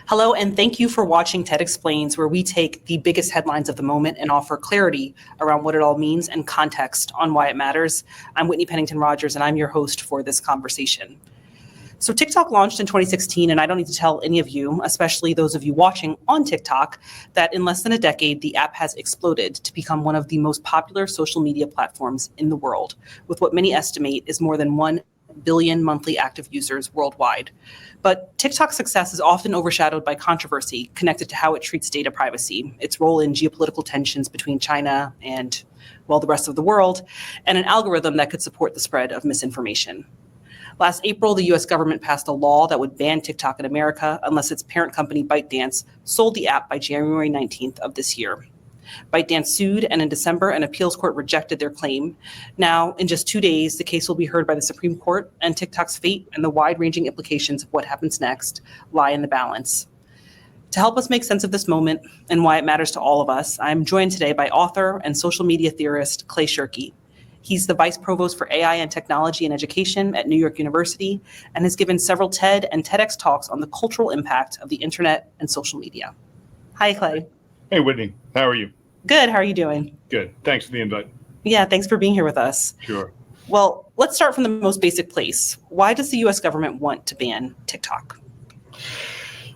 Hello, and thank you for watching TED Explains, where we take the biggest headlines of the moment and offer clarity around what it all means and context on why it matters. I'm Whitney Pennington Rogers, and I'm your host for this conversation. So TikTok launched in 2016, and I don't need to tell any of you, especially those of you watching on TikTok, that in less than a decade, the app has exploded to become one of the most popular social media platforms in the world, with what many estimate is more than 1 billion monthly active users worldwide. But TikTok's success is often overshadowed by controversy connected to how it treats data privacy, its role in geopolitical tensions between China and, well, the rest of the world, and an algorithm that could support the spread of misinformation. Last April, the U.S. government passed a law that would ban TikTok in America unless its parent company, ByteDance, sold the app by January 19th of this year. ByteDance sued, and in December, an appeals court rejected their claim. Now, in just 2 days, the case will be heard by the Supreme Court, and TikTok's fate and the wide-ranging implications of what happens next lie in the balance. To help us make sense of this moment and why it matters to all of us, I'm joined today by author and social media theorist Clay Shirky. He's the Vice Provost for AI and Technology and Education at New York University and has given several TED and TEDx talks on the cultural impact of the internet and social media. Hi, Clay. Hey, Whitney. How are you? Good. How are you doing? Good. Thanks for the invite. Yeah, thanks for being here with us. Sure. Well, let's start from the most basic place. Why does the U.S. government want to ban TikTok?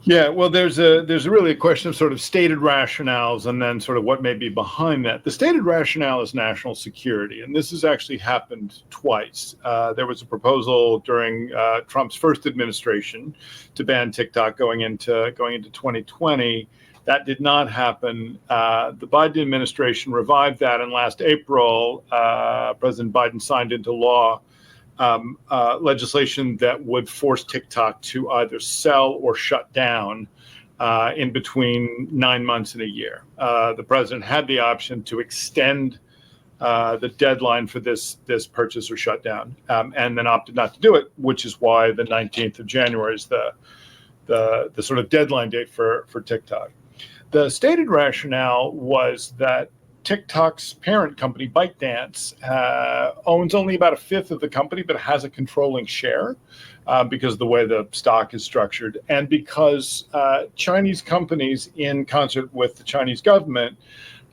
Yeah, well, there's really a question of sort of stated rationales and then sort of what may be behind that. The stated rationale is national security, and this has actually happened twice. There was a proposal during Trump's first administration to ban TikTok going into 2020. That did not happen. The Biden administration revived that, and last April, President Biden signed into law legislation that would force TikTok to either sell or shut down in between 9 months and a year. The president had the option to extend the deadline for this purchase or shutdown, and then opted not to do it, which is why the 19th of January is the sort of deadline date for TikTok. The stated rationale was that TikTok's parent company, ByteDance, owns only about a fifth of the company, but has a controlling share because of the way the stock is structured. And because Chinese companies, in concert with the Chinese government,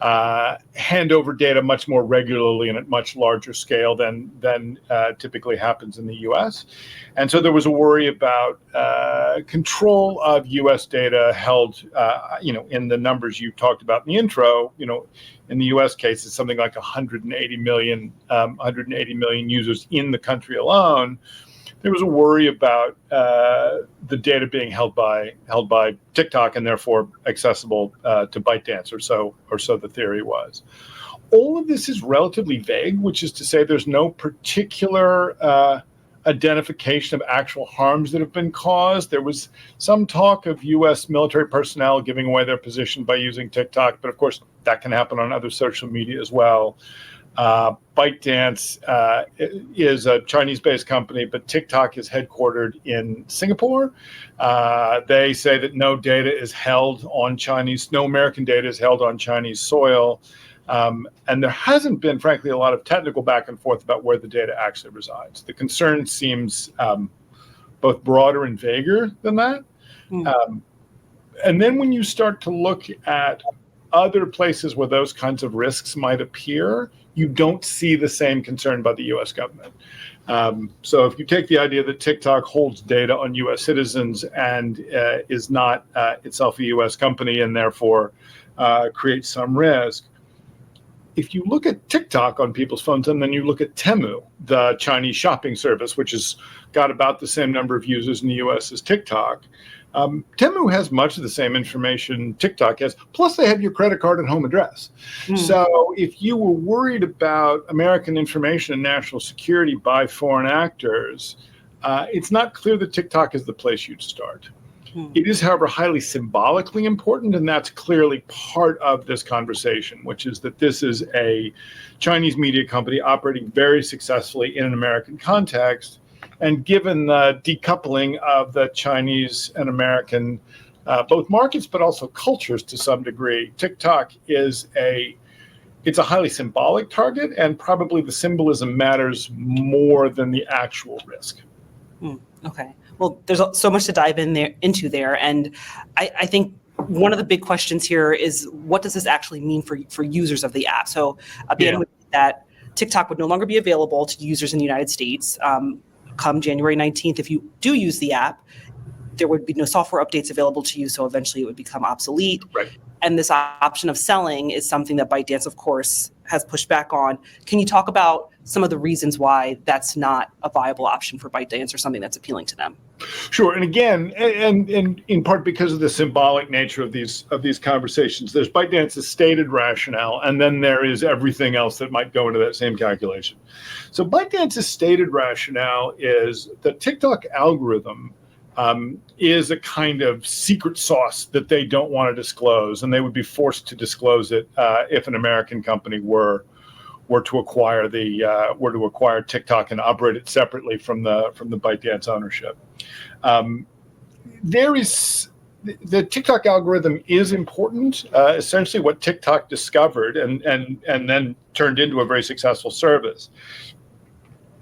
hand over data much more regularly and at much larger scale than typically happens in the U.S. And so there was a worry about control of U.S. data held, in the numbers you talked about in the intro. In the U.S. case, it's something like 180 million users in the country alone. There was a worry about the data being held by TikTok and therefore accessible to ByteDance, or so the theory was. All of this is relatively vague, which is to say there's no particular identification of actual harms that have been caused. There was some talk of U.S. military personnel giving away their position by using TikTok, but of course that can happen on other social media as well. ByteDance is a Chinese-based company, but TikTok is headquartered in Singapore. They say that no American data is held on Chinese soil. And there hasn't been, frankly, a lot of technical back and forth about where the data actually resides. The concern seems both broader and vaguer than that. And then when you start to look at other places where those kinds of risks might appear, you don't see the same concern by the U.S. government. So if you take the idea that TikTok holds data on U.S. citizens and is not itself a U.S. company and therefore creates some risk, if you look at TikTok on people's phones and then you look at Temu, the Chinese shopping service, which has got about the same number of users in the U.S. as TikTok, Temu has much of the same information TikTok has, plus they have your credit card and home address. So if you were worried about American information and national security by foreign actors, it's not clear that TikTok is the place you'd start. It is, however, highly symbolically important, and that's clearly part of this conversation, which is that this is a Chinese media company operating very successfully in an American context. And given the decoupling of the Chinese and American, both markets, but also cultures to some degree, TikTok is it's a highly symbolic target, and probably the symbolism matters more than the actual risk. Okay. Well, there's so much to dive into there, and I think one of the big questions here is what does this actually mean for users of the app? So a ban would be that TikTok would no longer be available to users in the United States come January 19th. If you do use the app, there would be no software updates available to you, so eventually it would become obsolete. Right. And this option of selling is something that ByteDance, of course, has pushed back on. Can you talk about some of the reasons why that's not a viable option for ByteDance or something that's appealing to them? Sure, and again, and in part because of the symbolic nature of these conversations, there's ByteDance's stated rationale, and then there is everything else that might go into that same calculation. So ByteDance's stated rationale is the TikTok algorithm is a kind of secret sauce that they don't want to disclose, and they would be forced to disclose it if an American company were to acquire TikTok and operate it separately from the ByteDance ownership. The TikTok algorithm is important. Essentially, what TikTok discovered and then turned into a very successful service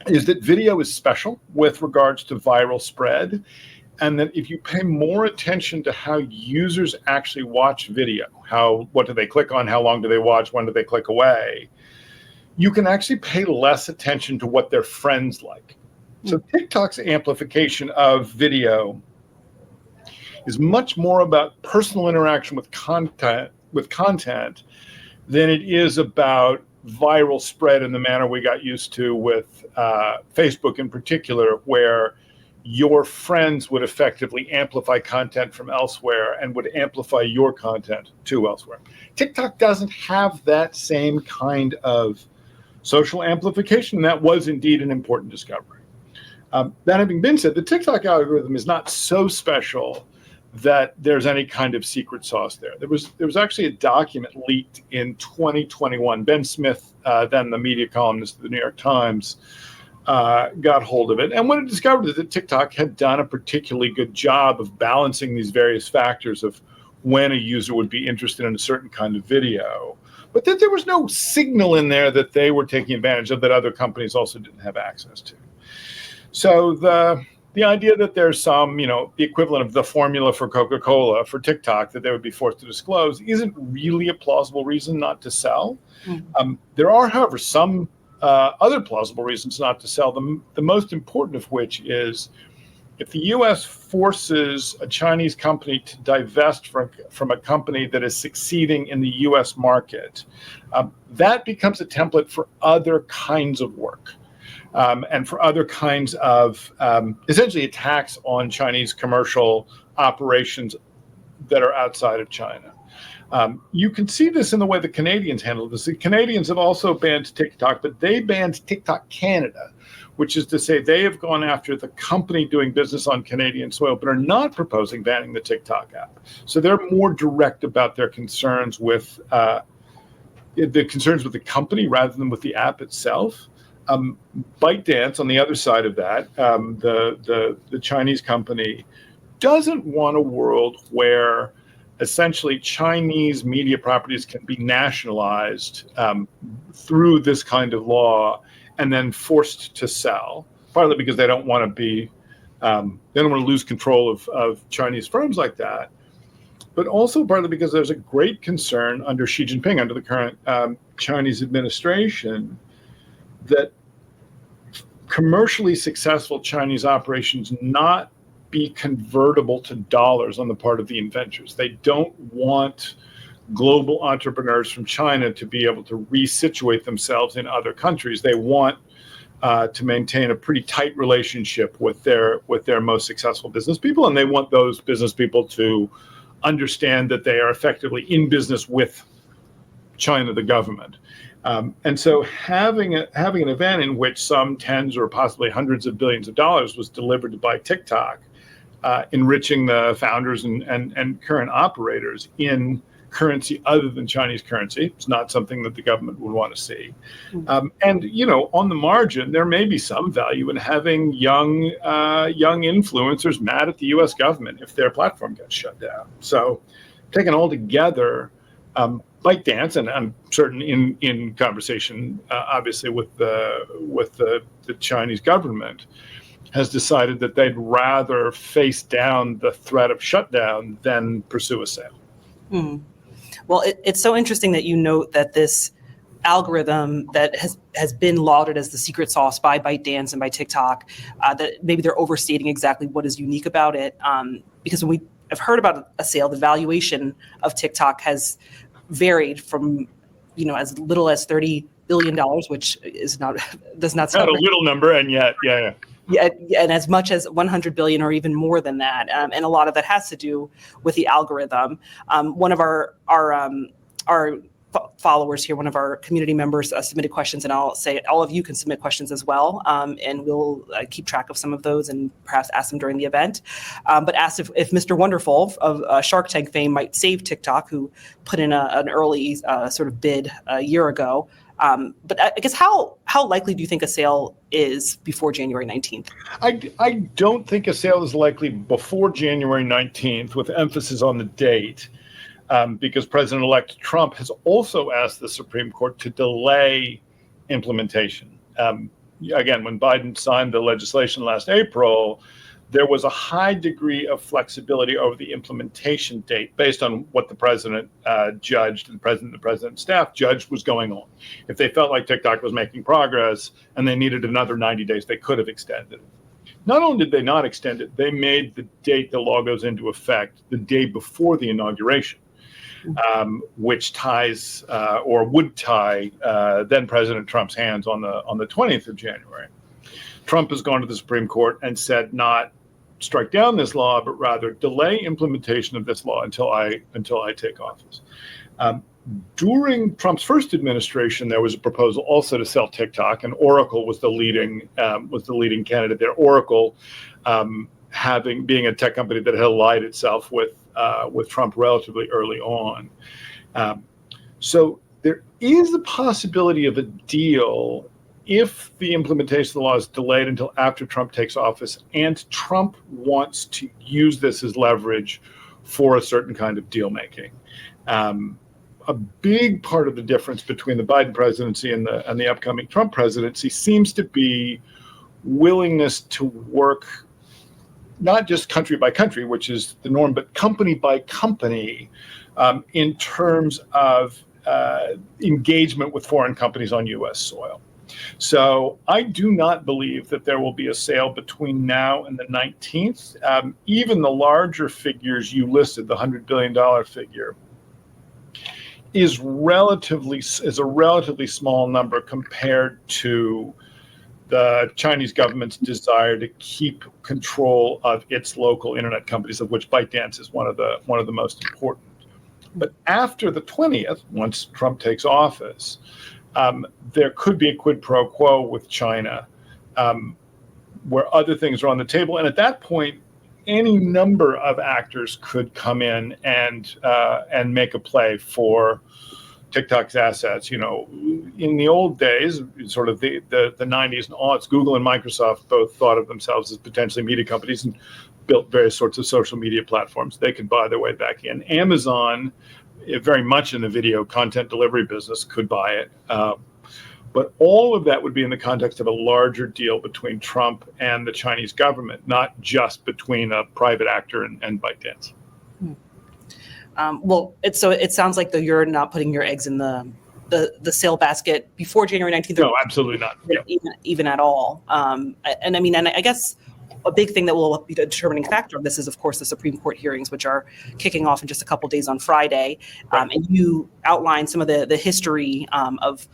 is that video is special with regards to viral spread. And that if you pay more attention to how users actually watch video, what do they click on, how long do they watch, when do they click away, you can actually pay less attention to what their friends like. So TikTok's amplification of video is much more about personal interaction with content than it is about viral spread in the manner we got used to with Facebook in particular, where your friends would effectively amplify content from elsewhere and would amplify your content to elsewhere. TikTok doesn't have that same kind of social amplification. That was indeed an important discovery. That having been said, the TikTok algorithm is not so special that there's any kind of secret sauce there. There was actually a document leaked in 2021. Ben Smith, then the media columnist of the New York Times, got hold of it. And what it discovered is that TikTok had done a particularly good job of balancing these various factors of when a user would be interested in a certain kind of video, but that there was no signal in there that they were taking advantage of that other companies also didn't have access to. So the idea that there's some, the equivalent of the formula for Coca-Cola for TikTok that they would be forced to disclose isn't really a plausible reason not to sell. There are, however, some other plausible reasons not to sell them, the most important of which is if the U.S. forces a Chinese company to divest from a company that is succeeding in the U.S. market, that becomes a template for other kinds of work and for other kinds of essentially attacks on Chinese commercial operations that are outside of China. You can see this in the way the Canadians handled this. The Canadians have also banned TikTok, but they banned TikTok Canada, which is to say they have gone after the company doing business on Canadian soil, but are not proposing banning the TikTok app. So they're more direct about their concerns with the company rather than with the app itself. ByteDance, on the other side of that, the Chinese company, doesn't want a world where essentially Chinese media properties can be nationalized through this kind of law and then forced to sell, partly because they don't want to lose control of Chinese firms like that, but also partly because there's a great concern under Xi Jinping, under the current Chinese administration, that commercially successful Chinese operations not be convertible to dollars on the part of the inventors. They don't want global entrepreneurs from China to be able to resituate themselves in other countries. They want to maintain a pretty tight relationship with their most successful business people, and they want those business people to understand that they are effectively in business with China, the government. And so having an event in which some tens or possibly hundreds of billions of dollars was delivered by TikTok, enriching the founders and current operators in currency other than Chinese currency, it's not something that the government would want to see. And on the margin, there may be some value in having young influencers mad at the U.S. government if their platform gets shut down. So, taken all together, ByteDance, and I'm certain in conversation, obviously with the Chinese government, has decided that they'd rather face down the threat of shutdown than pursue a sale. Hmm. Well, it's so interesting that you note that this algorithm that has been lauded as the secret sauce by ByteDance and by TikTok, that maybe they're overstating exactly what is unique about it. Because when we have heard about a sale, the valuation of TikTok has varied from, as little as $30 billion, which does not sound Not a little number, and yet, yeah. Yeah, and as much as 100 billion or even more than that, and a lot of that has to do with the algorithm. One of our followers here, one of our community members, submitted questions, and I'll say all of you can submit questions as well, and we'll keep track of some of those and perhaps ask them during the event. But asked if Mr. Wonderful of Shark Tank fame might save TikTok, who put in an early sort of bid a year ago. But I guess how likely do you think a sale is before January 19th? I don't think a sale is likely before January 19th, with emphasis on the date, because President-elect Trump has also asked the Supreme Court to delay implementation. Again, when Biden signed the legislation last April, there was a high degree of flexibility over the implementation date based on what the president judged, and the president's staff judged was going on. If they felt like TikTok was making progress and they needed another 90 days, they could have extended it. Not only did they not extend it, they made the date the law goes into effect the day before the inauguration, which ties or would tie then President Trump's hands on the 20th of January. Trump has gone to the Supreme Court and said not strike down this law, but rather delay implementation of this law until I take office. During Trump's first administration, there was a proposal also to sell TikTok, and Oracle was the leading candidate there. Oracle, being a tech company that had allied itself with Trump relatively early on. So there is a possibility of a deal if the implementation of the law is delayed until after Trump takes office, and Trump wants to use this as leverage for a certain kind of deal making. A big part of the difference between the Biden presidency and the upcoming Trump presidency seems to be willingness to work not just country by country, which is the norm, but company by company, in terms of engagement with foreign companies on U.S. soil. So I do not believe that there will be a sale between now and the 19th. Even the larger figures you listed, the $100 billion figure, is a relatively small number compared to the Chinese government's desire to keep control of its local internet companies, of which ByteDance is one of the most important. But after the 20th, once Trump takes office, there could be a quid pro quo with China, where other things are on the table, and at that point, any number of actors could come in and make a play for TikTok's assets. In the old days, sort of the 90s and aughts, Google and Microsoft both thought of themselves as potentially media companies and built various sorts of social media platforms. They could buy their way back in. Amazon, very much in the video content delivery business, could buy it. But all of that would be in the context of a larger deal between Trump and the Chinese government, not just between a private actor and ByteDance. Well, it sounds like you're not putting your eggs in the sale basket before January 19th. No, absolutely not. Yeah. Even at all. And I guess a big thing that will be a determining factor of this is, of course, the Supreme Court hearings, which are kicking off in just a couple days on Friday. Right. And you outlined some of the history of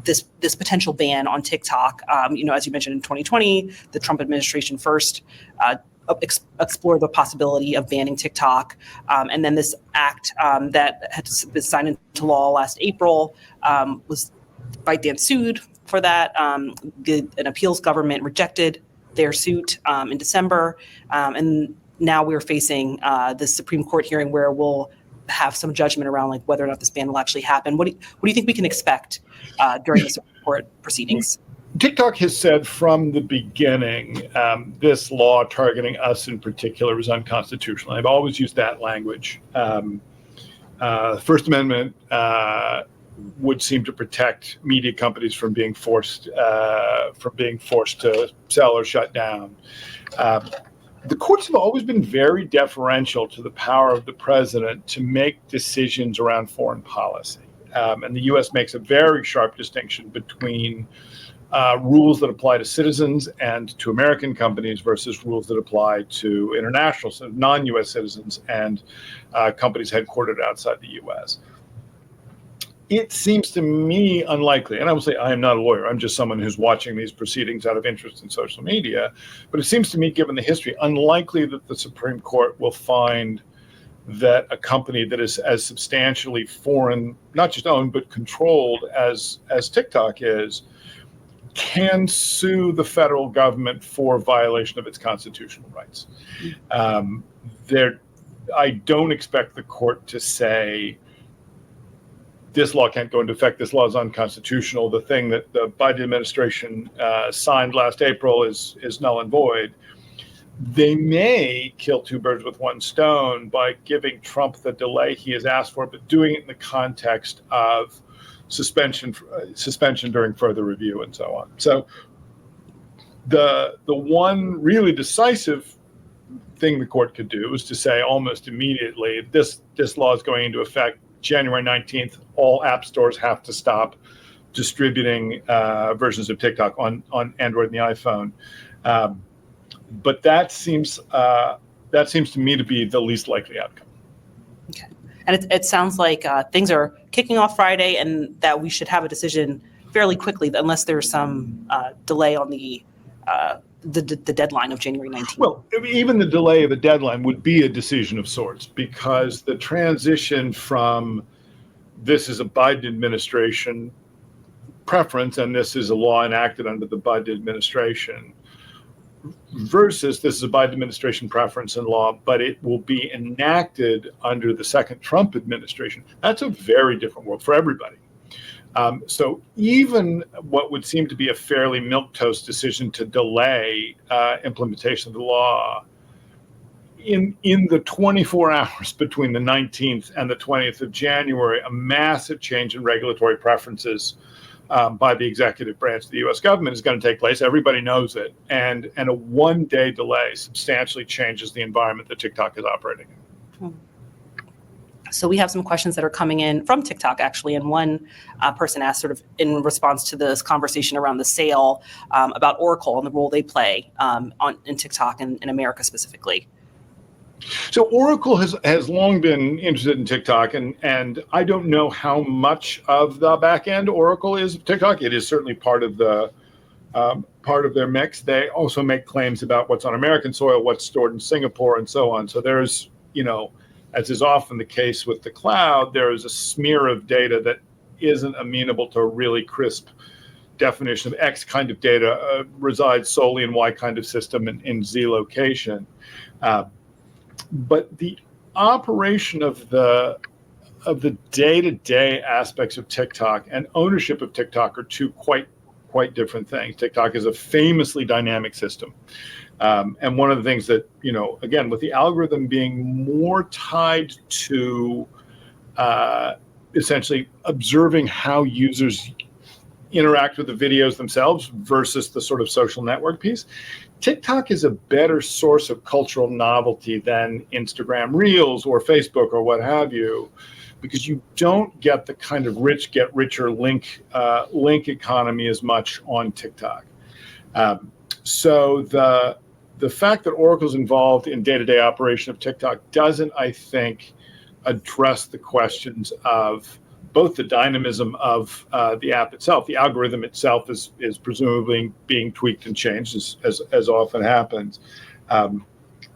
this potential ban on TikTok. As you mentioned, in 2020, the Trump administration first explored the possibility of banning TikTok. And then this act that had been signed into law last April was ByteDance sued for that. An appeals government rejected their suit in December. And now we're facing the Supreme Court hearing where we'll have some judgment around like whether or not this ban will actually happen. What do you think we can expect during the Supreme Court proceedings? TikTok has said from the beginning this law targeting us in particular is unconstitutional. I've always used that language. First Amendment would seem to protect media companies from being forced to sell or shut down. The courts have always been very deferential to the power of the president to make decisions around foreign policy. And the U.S. makes a very sharp distinction between rules that apply to citizens and to American companies versus rules that apply to international, non-U.S. citizens and companies headquartered outside the U.S. It seems to me unlikely, and I will say I am not a lawyer, I'm just someone who's watching these proceedings out of interest in social media, but it seems to me, given the history, unlikely that the Supreme Court will find that a company that is as substantially foreign, not just owned, but controlled as TikTok is, can sue the federal government for violation of its constitutional rights. I don't expect the court to say, this law can't go into effect, this law is unconstitutional. The thing that the Biden administration signed last April is null and void. They may kill two birds with one stone by giving Trump the delay he has asked for, but doing it in the context of suspension during further review and so on. So the one really decisive thing the court could do is to say almost immediately, this law is going into effect January 19th, all app stores have to stop distributing versions of TikTok on Android and the iPhone. But that seems to me to be the least likely outcome. Okay. And it sounds like things are kicking off Friday and that we should have a decision fairly quickly, unless there's some delay on the deadline of January 19th. Well, even the delay of a deadline would be a decision of sorts, because the transition from this is a Biden administration preference and this is a law enacted under the Biden administration versus this is a Biden administration preference and law, but it will be enacted under the second Trump administration. That's a very different world for everybody. So even what would seem to be a fairly milquetoast decision to delay implementation of the law, in the 24 hours between the 19th and the 20th of January, a massive change in regulatory preferences by the executive branch of the U.S. government is going to take place. Everybody knows it. And a one-day delay substantially changes the environment that TikTok is operating in. So we have some questions that are coming in from TikTok, actually. And one person asked, sort of in response to this conversation around the sale, about Oracle and the role they play in TikTok and in America specifically. So Oracle has long been interested in TikTok, and I don't know how much of the back end Oracle is of TikTok. It is certainly part of their mix. They also make claims about what's on American soil, what's stored in Singapore, and so on. So there's, as is often the case with the cloud, there is a smear of data that isn't amenable to a really crisp definition of X kind of data resides solely in Y kind of system in Z location. But the operation of the day-to-day aspects of TikTok and ownership of TikTok are two quite different things. TikTok is a famously dynamic system. And one of the things that, again, with the algorithm being more tied to essentially observing how users interact with the videos themselves versus the sort of social network piece, TikTok is a better source of cultural novelty than Instagram Reels or Facebook or what have you, because you don't get the kind of rich get richer link economy as much on TikTok. So the fact that Oracle's involved in day-to-day operation of TikTok doesn't, I think, address the questions of both the dynamism of the app itself. The algorithm itself is presumably being tweaked and changed, as often happens.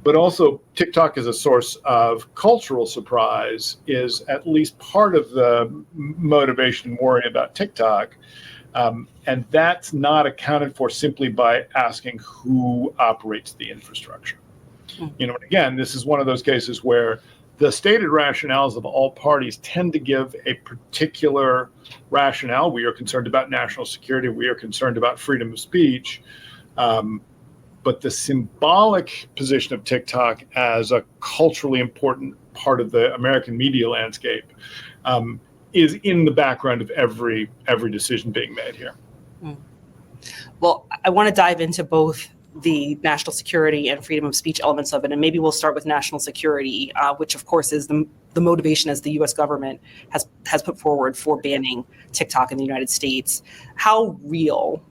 But also, TikTok as a source of cultural surprise is at least part of the motivation and worry about TikTok. And that's not accounted for simply by asking who operates the infrastructure. And again, this is one of those cases where the stated rationales of all parties tend to give a particular rationale. We are concerned about national security. We are concerned about freedom of speech. But the symbolic position of TikTok as a culturally important part of the American media landscape is in the background of every decision being made here. Well, I want to dive into both the national security and freedom of speech elements of it, and maybe we'll start with national security, which of course is the motivation as the U.S. government has put forward for banning TikTok in the United States. How real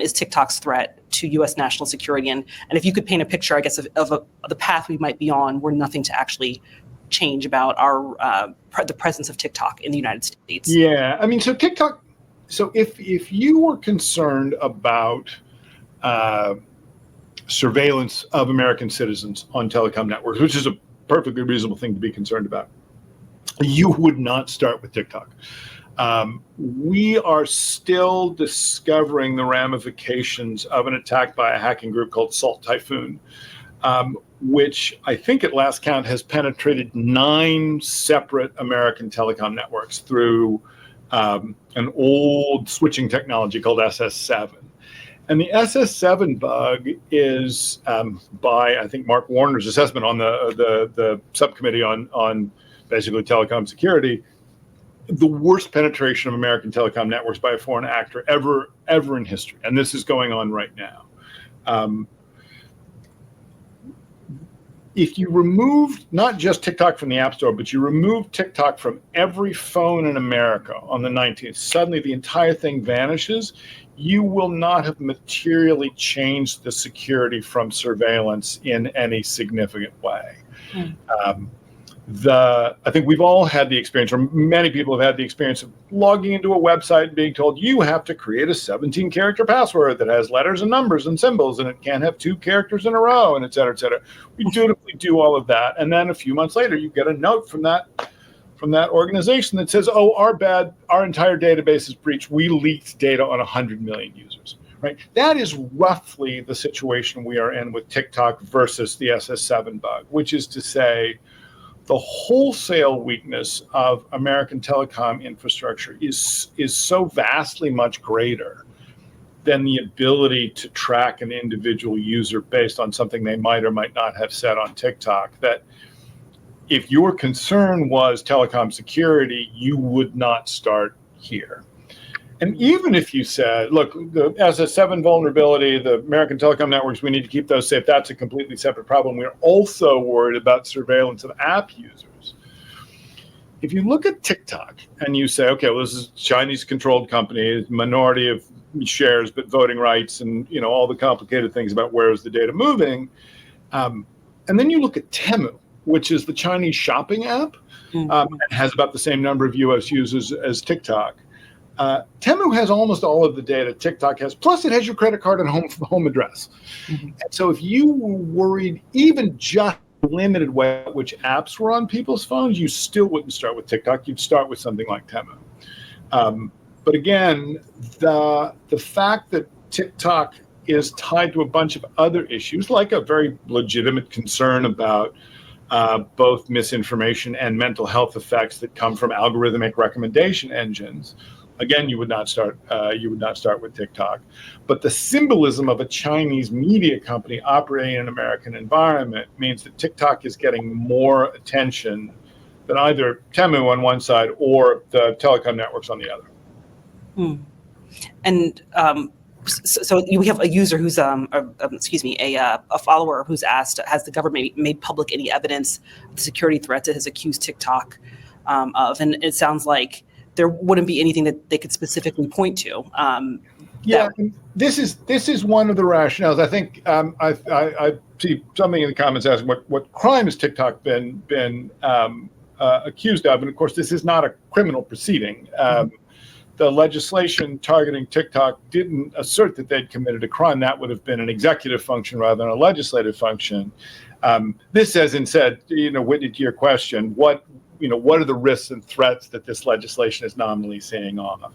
is TikTok's threat to U.S. national security, and if you could paint a picture, I guess, of the path we might be on, were nothing to actually change about our the presence of TikTok in the United States? Yeah, I mean, so TikTok. So if you were concerned about surveillance of American citizens on telecom networks, which is a perfectly reasonable thing to be concerned about, you would not start with TikTok. We are still discovering the ramifications of an attack by a hacking group called Salt Typhoon, which I think at last count has penetrated 9 separate American telecom networks through an old switching technology called SS7. And the SS7 bug is, by I think Mark Warner's assessment on the subcommittee on basically telecom security, the worst penetration of American telecom networks by a foreign actor ever in history. And this is going on right now. If you remove not just TikTok from the App Store, but you remove TikTok from every phone in America on the 19th, suddenly the entire thing vanishes. You will not have materially changed the security from surveillance in any significant way. I think we've all had the experience, or many people have had the experience of logging into a website and being told you have to create a 17-character password that has letters and numbers and symbols, and it can't have 2 characters in a row, and et cetera, et cetera. We dutifully do all of that, and then a few months later, you get a note from that organization that says, "Oh, our bad, our entire database is breached. We leaked data on 100 million users." Right? That is roughly the situation we are in with TikTok versus the SS7 bug, which is to say, the wholesale weakness of American telecom infrastructure is so vastly much greater than the ability to track an individual user based on something they might or might not have said on TikTok, that if your concern was telecom security, you would not start here. And even if you said, look, the SS7 vulnerability, the American telecom networks, we need to keep those safe, that's a completely separate problem. We're also worried about surveillance of app users. If you look at TikTok and you say, okay, well, this is a Chinese-controlled company, minority of shares, but voting rights, and all the complicated things about where is the data moving, and then you look at Temu, which is the Chinese shopping app, and has about the same number of U.S. users as TikTok. Temu has almost all of the data TikTok has, plus it has your credit card and home address. And so if you were worried even just limited way which apps were on people's phones, you still wouldn't start with TikTok. You'd start with something like Temu. But again, the fact that TikTok is tied to a bunch of other issues, like a very legitimate concern about both misinformation and mental health effects that come from algorithmic recommendation engines. Again, you would not start with TikTok. But the symbolism of a Chinese media company operating in an American environment means that TikTok is getting more attention than either Temu on one side or the telecom networks on the other. And so we have a user who's a follower who's asked, has the government made public any evidence of the security threats it has accused TikTok of? And it sounds like there wouldn't be anything that they could specifically point to. This is one of the rationales. I think I see something in the comments asking what crime has TikTok been accused of, and of course this is not a criminal proceeding. The legislation targeting TikTok didn't assert that they'd committed a crime. That would have been an executive function rather than a legislative function. This, as in said, Whitney, to your question, what are the risks and threats that this legislation is nominally seeing off?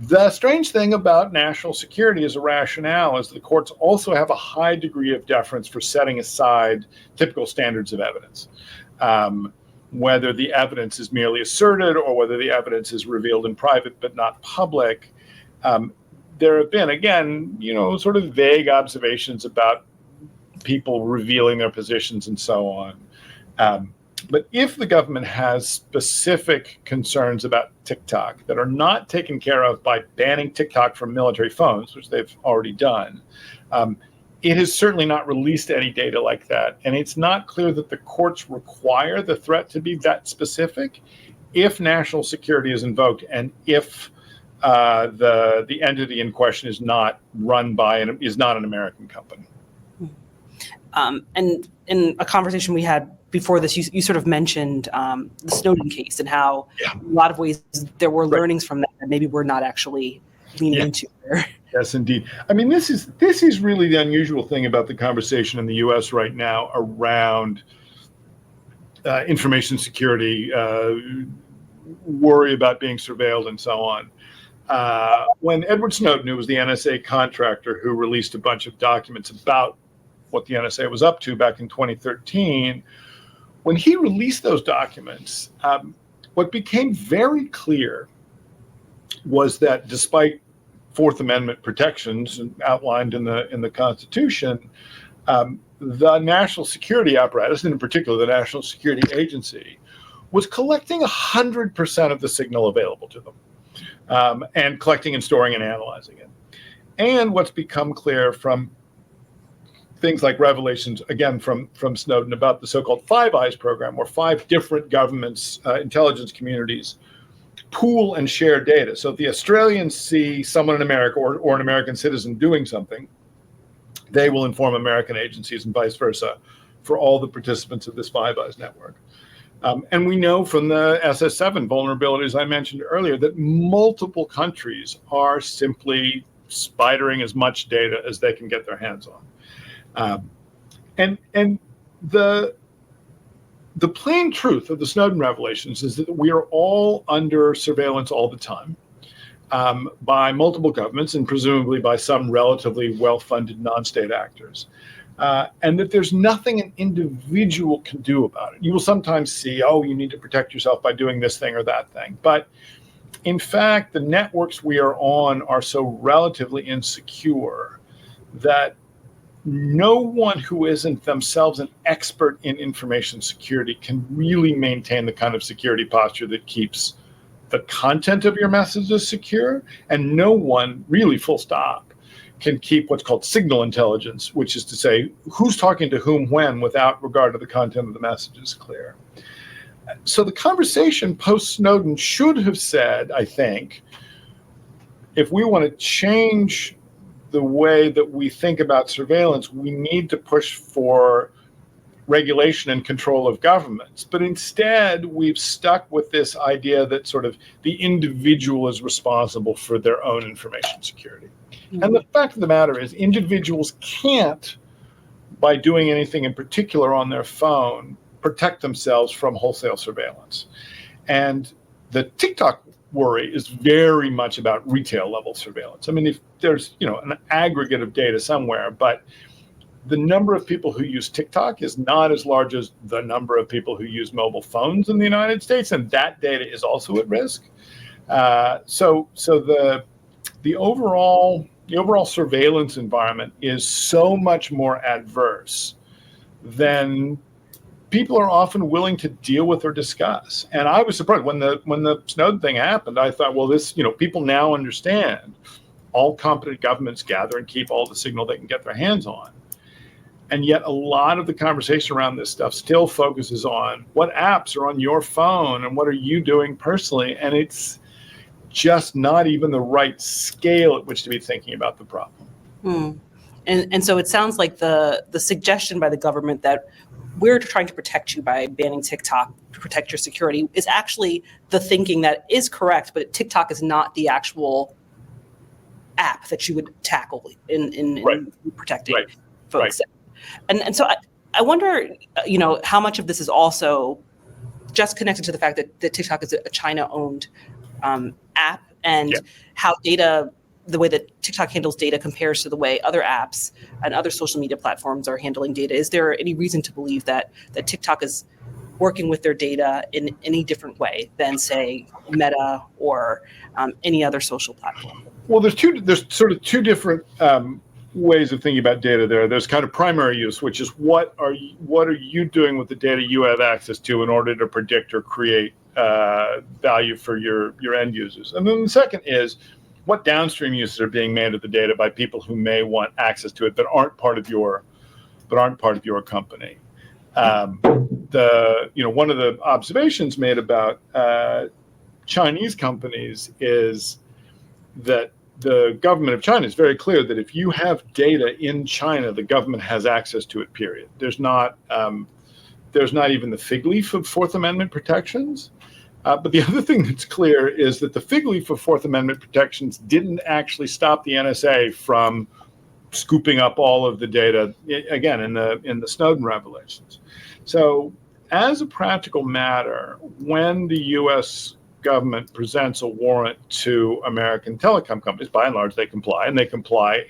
The strange thing about national security as a rationale is the courts also have a high degree of deference for setting aside typical standards of evidence. Whether the evidence is merely asserted or whether the evidence is revealed in private but not public. There have been, again, sort of vague observations about people revealing their positions and so on. But if the government has specific concerns about TikTok that are not taken care of by banning TikTok from military phones, which they've already done, it has certainly not released any data like that. And it's not clear that the courts require the threat to be that specific if national security is invoked and if the entity in question is not run by and is not an American company. And in a conversation we had before this, you sort of mentioned the Snowden case and how in a lot of ways there were learnings from that maybe we're not actually leaning into there. Yes, indeed. I mean, this is really the unusual thing about the conversation in the U.S. right now around information security, worry about being surveilled, and so on. When Edward Snowden, who was the NSA contractor who released a bunch of documents about what the NSA was up to back in 2013, when he released those documents, what became very clear was that despite Fourth Amendment protections outlined in the Constitution, the national security apparatus, and in particular the National Security Agency, was collecting 100% of the signal available to them, and collecting and storing and analyzing it. And what's become clear from things like revelations, again, from Snowden about the so-called Five Eyes program, where 5 different governments, intelligence communities, pool and share data. So if the Australians see someone in America or an American citizen doing something, they will inform American agencies and vice versa for all the participants of this Five Eyes network. And we know from the SS7 vulnerabilities I mentioned earlier that multiple countries are simply spidering as much data as they can get their hands on. And the plain truth of the Snowden revelations is that we are all under surveillance all the time by multiple governments and presumably by some relatively well-funded non-state actors. And that there's nothing an individual can do about it. You will sometimes see, oh, you need to protect yourself by doing this thing or that thing. But in fact, the networks we are on are so relatively insecure that no one who isn't themselves an expert in information security can really maintain the kind of security posture that keeps the content of your messages secure. And no one, really full stop, can keep what's called signal intelligence, which is to say who's talking to whom when without regard to the content of the messages clear. So the conversation post-Snowden should have said, I think, if we want to change the way that we think about surveillance, we need to push for regulation and control of governments. But instead, we've stuck with this idea that sort of the individual is responsible for their own information security. Mm-hmm. And the fact of the matter is individuals can't, by doing anything in particular on their phone, protect themselves from wholesale surveillance. And the TikTok worry is very much about retail level surveillance. I mean, if there's, an aggregate of data somewhere, but the number of people who use TikTok is not as large as the number of people who use mobile phones in the United States, and that data is also at risk. So the overall surveillance environment is so much more adverse than people are often willing to deal with or discuss. And I was surprised when the Snowden thing happened. I thought, well, this, people now understand all competent governments gather and keep all the signal they can get their hands on. And yet a lot of the conversation around this stuff still focuses on what apps are on your phone and what are you doing personally. And it's just not even the right scale at which to be thinking about the problem. And so it sounds like the suggestion by the government that we're trying to protect you by banning TikTok to protect your security is actually the thinking that is correct, but TikTok is not the actual app that you would tackle in protecting folks. Right. And so I wonder, how much of this is also just connected to the fact that TikTok is a China-owned app and how data, the way that TikTok handles data compares to the way other apps and other social media platforms are handling data. Is there any reason to believe that TikTok is working with their data in any different way than, say, Meta or any other social platform? Well, there's sort of two different ways of thinking about data there. There's kind of primary use, which is what are you doing with the data you have access to in order to predict or create value for your end users. And then the second is what downstream uses are being made of the data by people who may want access to it but aren't part of your company. One of the observations made about Chinese companies is that the government of China is very clear that if you have data in China, the government has access to it, period. There's not even the fig leaf of Fourth Amendment protections. But the other thing that's clear is that the fig leaf of Fourth Amendment protections didn't actually stop the NSA from scooping up all of the data, again, in the Snowden revelations. So as a practical matter, when the U.S. government presents a warrant to American telecom companies, by and large, they comply, and they comply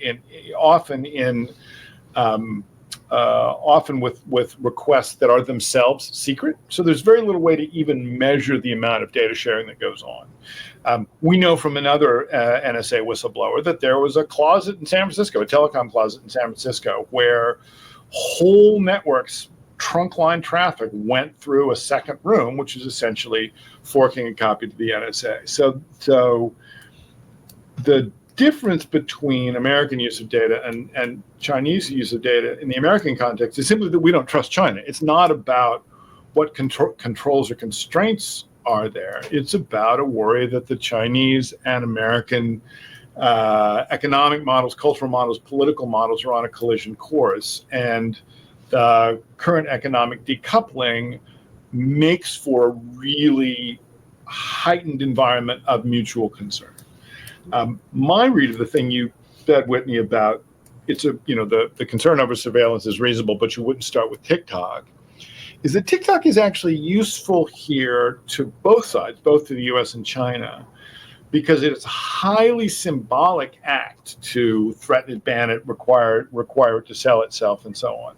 often with requests that are themselves secret. So there's very little way to even measure the amount of data sharing that goes on. We know from another NSA whistleblower that there was a closet in San Francisco, a telecom closet in San Francisco, where whole networks, trunk line traffic went through a second room, which is essentially forking a copy to the NSA. So the difference between American use of data and Chinese use of data in the American context is simply that we don't trust China. It's not about what controls or constraints are there. It's about a worry that the Chinese and American economic models, cultural models, political models are on a collision course. And the current economic decoupling makes for a really heightened environment of mutual concern. My read of the thing you said, Whitney, about the concern over surveillance is reasonable, but you wouldn't start with TikTok, is that TikTok is actually useful here to both sides, both to the U.S. and China, because it's a highly symbolic act to threaten it, ban it, require it to sell itself, and so on.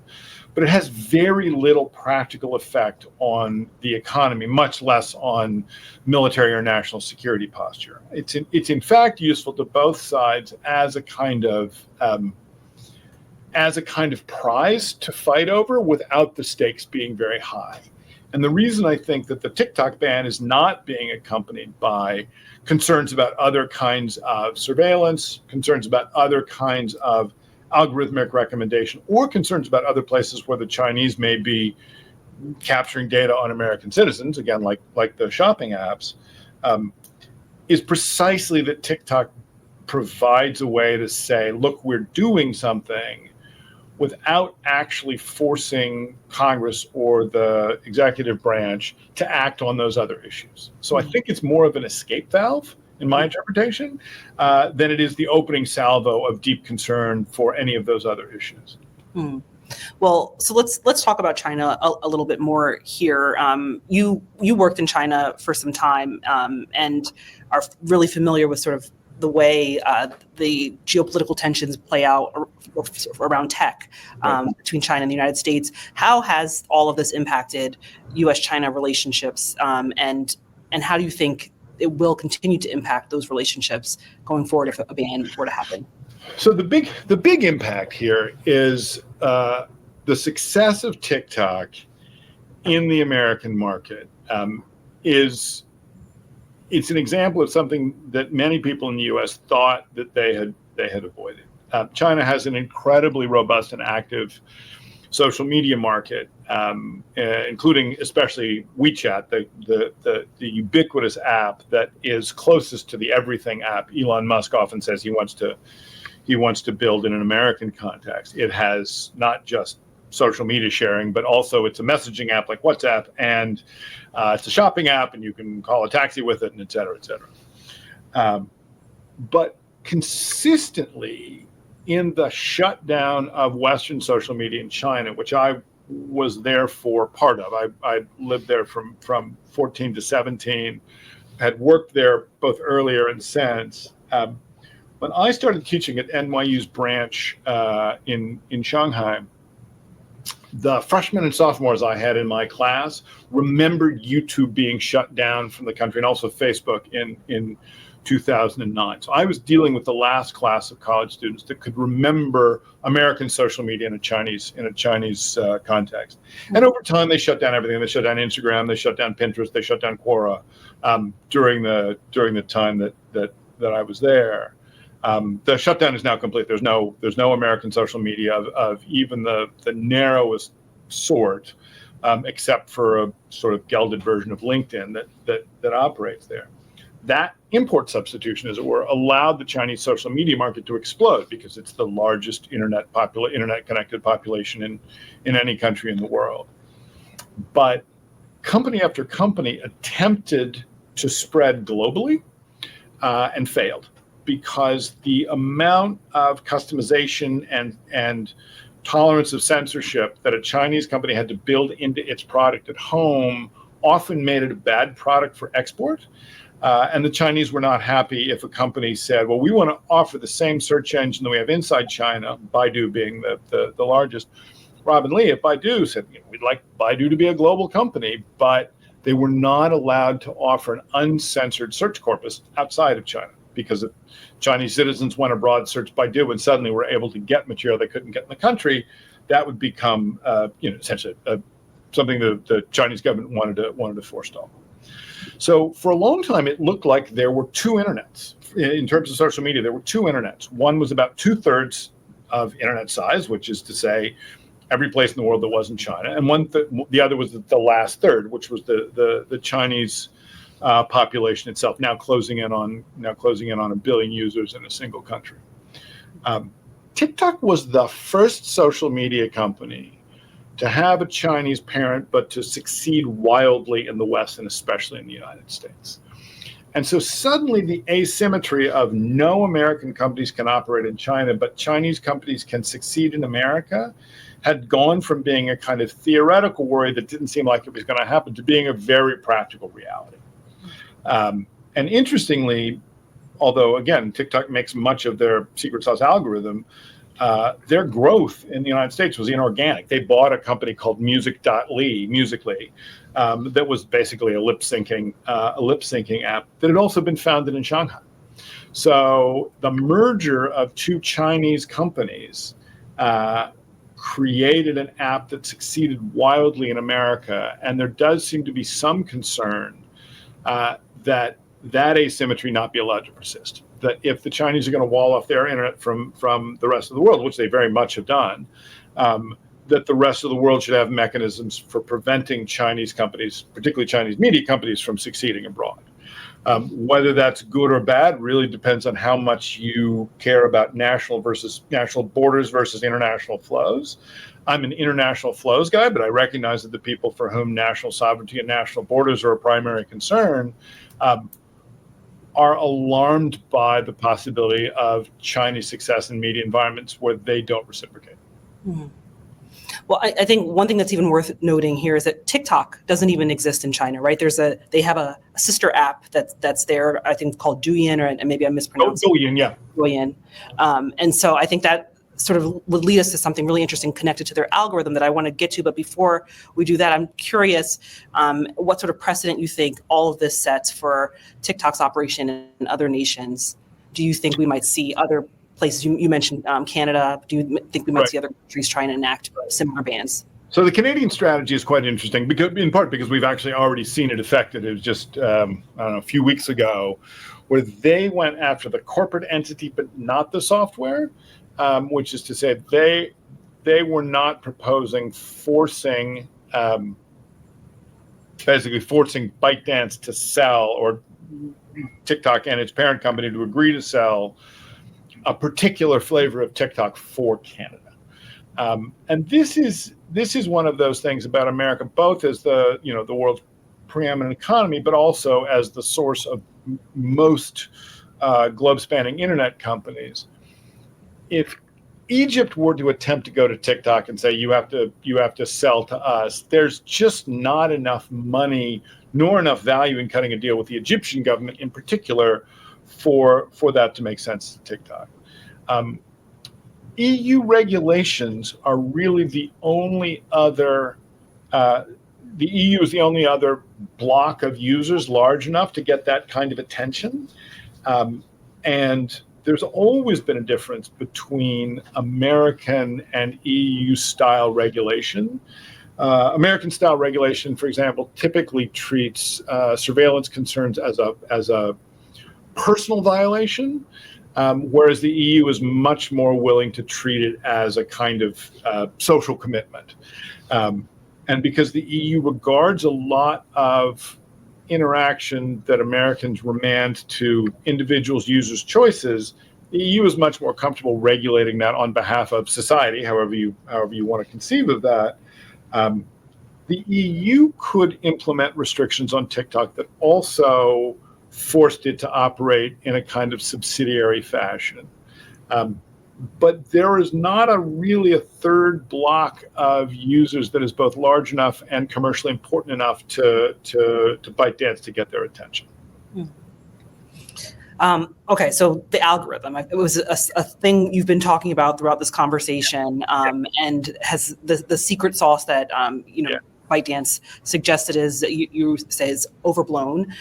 But it has very little practical effect on the economy, much less on military or national security posture. It's in fact useful to both sides as a kind of prize to fight over without the stakes being very high. And the reason I think that the TikTok ban is not being accompanied by concerns about other kinds of surveillance, concerns about other kinds of algorithmic recommendation, or concerns about other places where the Chinese may be capturing data on American citizens, again, like the shopping apps, is precisely that TikTok provides a way to say, look, we're doing something without actually forcing Congress or the executive branch to act on those other issues. So I think it's more of an escape valve, in my interpretation, than it is the opening salvo of deep concern for any of those other issues. Well, so let's talk about China a little bit more here. You worked in China for some time and are really familiar with sort of the way the geopolitical tensions play out around tech between China and the United States. How has all of this impacted U.S.-China relationships, and how do you think it will continue to impact those relationships going forward if a ban were to happen? So the big impact here is the success of TikTok in the American market. It's an example of something that many people in the U.S. thought that they had avoided. China has an incredibly robust and active social media market, including especially WeChat, the ubiquitous app that is closest to the everything app Elon Musk often says he wants to build in an American context. It has not just social media sharing, but also it's a messaging app like WhatsApp, and it's a shopping app, and you can call a taxi with it, and et cetera, et cetera. But consistently, in the shutdown of Western social media in China, which I was there for part of, I lived there from 14 to 17, had worked there both earlier and since. When I started teaching at NYU's branch in Shanghai, the freshmen and sophomores I had in my class remembered YouTube being shut down from the country, and also Facebook in 2009. So I was dealing with the last class of college students that could remember American social media in a Chinese context. And over time, they shut down everything. They shut down Instagram. They shut down Pinterest. They shut down Quora during the time that I was there. The shutdown is now complete. There's no American social media of even the narrowest sort, except for a sort of gelded version of LinkedIn that operates there. That import substitution, as it were, allowed the Chinese social media market to explode because it's the largest internet connected population in any country in the world. But company after company attempted to spread globally and failed, because the amount of customization and tolerance of censorship that a Chinese company had to build into its product at home often made it a bad product for export. And the Chinese were not happy if a company said, well, we want to offer the same search engine that we have inside China, Baidu being the largest. Robin Lee at Baidu said, we'd like Baidu to be a global company, but they were not allowed to offer an uncensored search corpus outside of China, because if Chinese citizens went abroad, searched Baidu, and suddenly were able to get material they couldn't get in the country, that would become essentially something the Chinese government wanted to forestall. So for a long time, it looked like there were two internets. In terms of social media, there were two internets. One was about 2/3 of internet size, which is to say every place in the world that wasn't China. And the other was the last third, which was the Chinese population itself, now closing in on 1 billion users in a single country. TikTok was the first social media company to have a Chinese parent, but to succeed wildly in the West, and especially in the United States. And so suddenly the asymmetry of no American companies can operate in China, but Chinese companies can succeed in America, had gone from being a kind of theoretical worry that didn't seem like it was going to happen to being a very practical reality. And interestingly, although, again, TikTok makes much of their secret sauce algorithm, their growth in the United States was inorganic. They bought a company called Musical.ly, that was basically a lip syncing app that had also been founded in Shanghai. So the merger of two Chinese companies created an app that succeeded wildly in America, and there does seem to be some concern that asymmetry not be allowed to persist. That if the Chinese are going to wall off their internet from the rest of the world, which they very much have done, that the rest of the world should have mechanisms for preventing Chinese companies, particularly Chinese media companies, from succeeding abroad. Whether that's good or bad really depends on how much you care about national borders versus international flows. I'm an international flows guy, but I recognize that the people for whom national sovereignty and national borders are a primary concern are alarmed by the possibility of Chinese success in media environments where they don't reciprocate. Mm-hmm. Well, I think one thing that's even worth noting here is that TikTok doesn't even exist in China, right? They have a sister app that's there, I think called Douyin, and maybe I'm mispronouncing. Douyin, yeah. Douyin. And so I think that sort of would lead us to something really interesting connected to their algorithm that I want to get to. But before we do that, I'm curious what sort of precedent you think all of this sets for TikTok's operation in other nations. Do you think we might see other places? You mentioned Canada. Do you think we might see other countries trying to enact similar bans? So the Canadian strategy is quite interesting, because, in part because we've actually already seen it affected. It was just, a few weeks ago, where they went after the corporate entity, but not the software. Which is to say, they were not proposing forcing ByteDance to sell, or TikTok and its parent company to agree to sell a particular flavor of TikTok for Canada. And this is one of those things about America, both as the world's preeminent economy, but also as the source of most globe-spanning internet companies. If Egypt were to attempt to go to TikTok and say you have to sell to us, there's just not enough money nor enough value in cutting a deal with the Egyptian government in particular for that to make sense to TikTok. EU regulations are really the only other. The EU is the only other block of users large enough to get that kind of attention. And there's always been a difference between American and EU style regulation. American style regulation, for example, typically treats surveillance concerns as a personal violation, whereas the EU is much more willing to treat it as a kind of social commitment. And because the EU regards a lot of interaction that Americans remand to individuals, users' choices, the EU is much more comfortable regulating that on behalf of society, however you want to conceive of that. The EU could implement restrictions on TikTok that also forced it to operate in a kind of subsidiary fashion. But there is not really a third block of users that is both large enough and commercially important enough to ByteDance to get their attention. Okay, so the algorithm, it was a thing you've been talking about throughout this conversation, and has the secret sauce that ByteDance suggested is, you say, is overblown.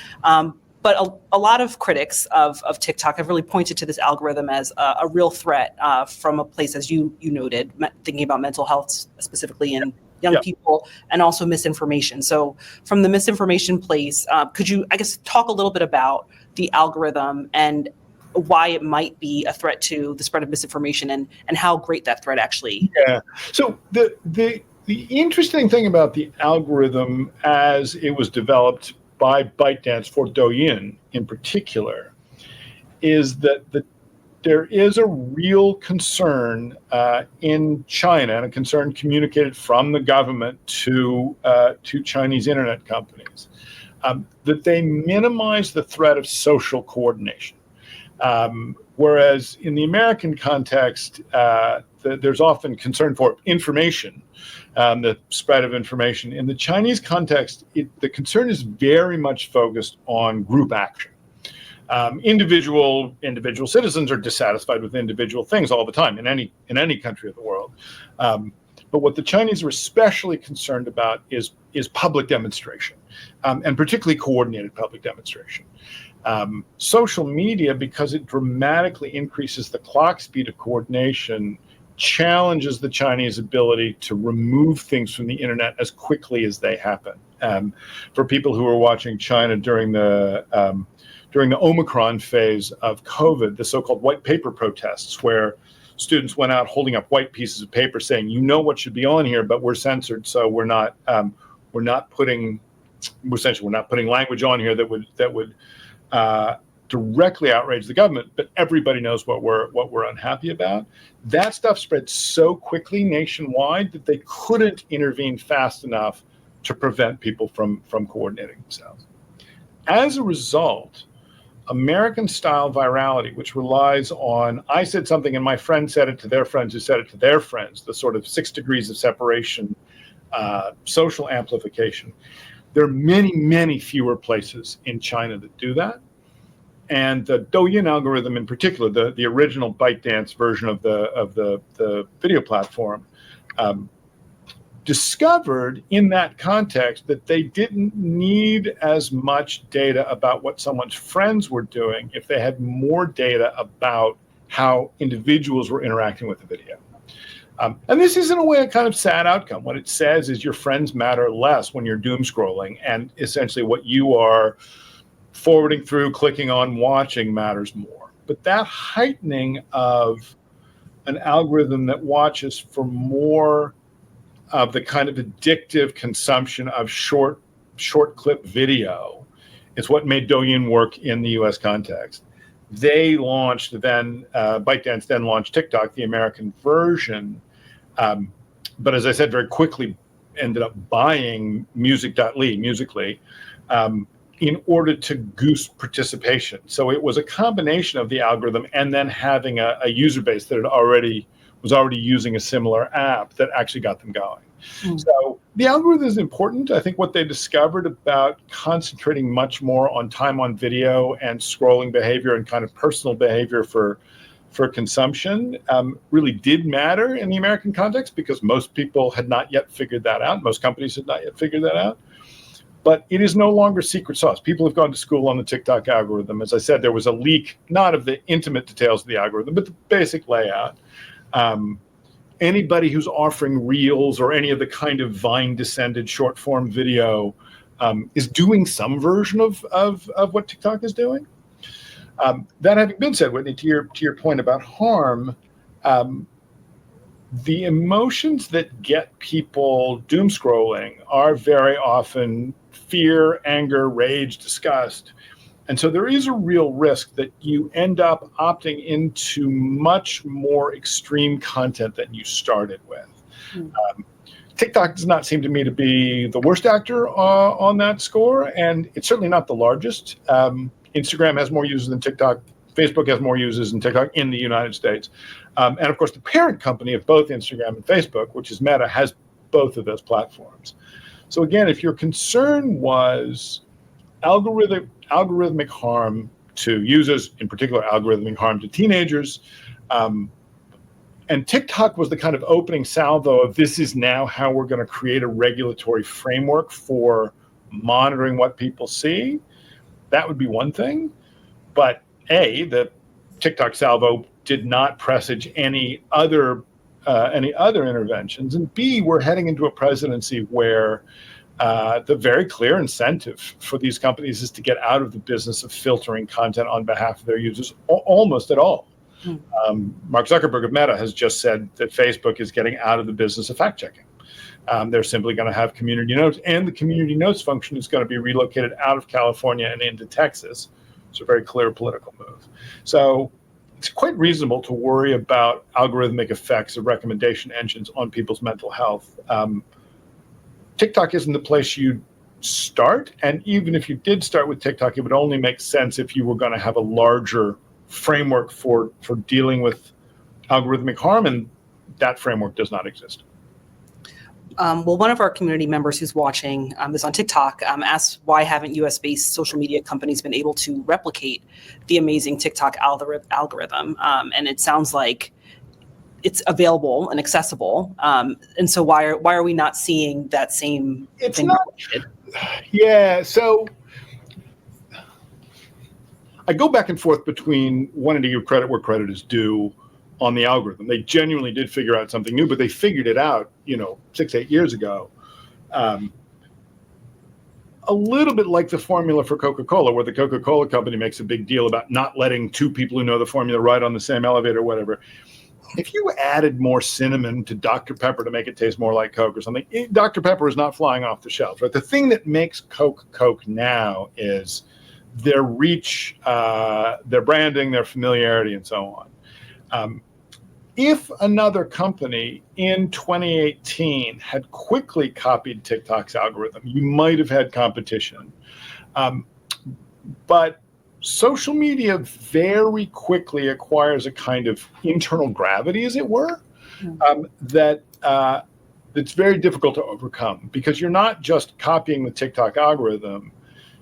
But a lot of critics of TikTok have really pointed to this algorithm as a real threat from a place, as you noted, thinking about mental health specifically in young people, and also misinformation. So from the misinformation place, could you, I guess, talk a little bit about the algorithm and why it might be a threat to the spread of misinformation, and how great that threat actually is? Yeah. So the interesting thing about the algorithm as it was developed by ByteDance for Douyin in particular is that there is a real concern in China, and a concern communicated from the government to Chinese internet companies, that they minimize the threat of social coordination. Whereas in the American context, there's often concern for information, the spread of information. In the Chinese context, the concern is very much focused on group action. Individual citizens are dissatisfied with individual things all the time in any country of the world. But what the Chinese are especially concerned about is public demonstration, and particularly coordinated public demonstration. Social media, because it dramatically increases the clock speed of coordination, challenges the Chinese ability to remove things from the internet as quickly as they happen. For people who were watching China during the Omicron phase of COVID, the so-called white paper protests, where students went out holding up white pieces of paper saying, what should be on here, but we're censored, so we're not putting language on here that would directly outrage the government, but everybody knows what we're unhappy about. That stuff spread so quickly nationwide that they couldn't intervene fast enough to prevent people from coordinating themselves. As a result, American-style virality, which relies on, I said something and my friend said it to their friends who said it to their friends, the sort of 6 degrees of separation, social amplification. There are many, many fewer places in China that do that. And the Douyin algorithm in particular, the original ByteDance version of the video platform, discovered in that context that they didn't need as much data about what someone's friends were doing if they had more data about how individuals were interacting with the video. And this is, in a way, a kind of sad outcome. What it says is your friends matter less when you're doom scrolling, and essentially what you are forwarding through, clicking on, watching matters more. But that heightening of an algorithm that watches for more of the kind of addictive consumption of short clip video is what made Douyin work in the US context. They launched ByteDance then launched TikTok, the American version. But as I said, very quickly ended up buying Musical.ly, in order to goose participation. So it was a combination of the algorithm and then having a user base that was already using a similar app that actually got them going. So the algorithm is important. I think what they discovered about concentrating much more on time on video and scrolling behavior and kind of personal behavior for consumption really did matter in the American context, because most people had not yet figured that out. Most companies had not yet figured that out. But it is no longer secret sauce. People have gone to school on the TikTok algorithm. As I said, there was a leak, not of the intimate details of the algorithm, but the basic layout. Anybody who's offering Reels or any of the kind of Vine-descended short-form video is doing some version of what TikTok is doing. That having been said, Whitney, to your point about harm, the emotions that get people doom scrolling are very often fear, anger, rage, disgust. And so there is a real risk that you end up opting into much more extreme content than you started with. TikTok does not seem to me to be the worst actor on that score, and it's certainly not the largest. Instagram has more users than TikTok. Facebook has more users than TikTok in the United States. And of course, the parent company of both Instagram and Facebook, which is Meta, has both of those platforms. So again, if your concern was algorithmic harm to users, in particular algorithmic harm to teenagers, and TikTok was the kind of opening salvo of this is now how we're going to create a regulatory framework for monitoring what people see, that would be one thing. But A, the TikTok salvo did not presage any other interventions. And B, we're heading into a presidency where the very clear incentive for these companies is to get out of the business of filtering content on behalf of their users almost at all. Mark Zuckerberg of Meta has just said that Facebook is getting out of the business of fact-checking. They're simply going to have community notes, and the community notes function is going to be relocated out of California and into Texas. It's a very clear political move. So it's quite reasonable to worry about algorithmic effects of recommendation engines on people's mental health. TikTok isn't the place you'd start, and even if you did start with TikTok, it would only make sense if you were going to have a larger framework for dealing with algorithmic harm, and that framework does not exist. Well, one of our community members who's watching is on TikTok asked why haven't US-based social media companies been able to replicate the amazing TikTok algorithm? And it sounds like it's available and accessible. And so why are we not seeing that same thing replicated? Yeah, so I go back and forth between wanting to give credit where credit is due on the algorithm. They genuinely did figure out something new, but they figured it out, 6-8 years ago. A little bit like the formula for Coca-Cola, where the Coca-Cola company makes a big deal about not letting two people who know the formula ride on the same elevator or whatever. If you added more cinnamon to Dr. Pepper to make it taste more like Coke or something, Dr. Pepper is not flying off the shelf. Right? The thing that makes Coke now is their reach, their branding, their familiarity, and so on. If another company in 2018 had quickly copied TikTok's algorithm, you might have had competition. But social media very quickly acquires a kind of internal gravity, as it were, that's very difficult to overcome, because you're not just copying the TikTok algorithm.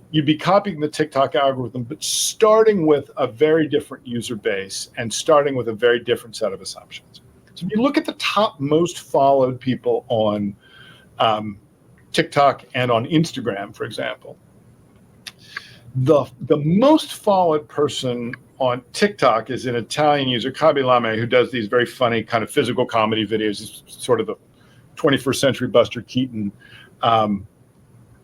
You'd be copying the TikTok algorithm, but starting with a very different user base and starting with a very different set of assumptions. So if you look at the top most followed people on TikTok and on Instagram, for example, the most followed person on TikTok is an Italian user, Kabilame, who does these very funny kind of physical comedy videos. He's sort of the 21st century Buster Keaton.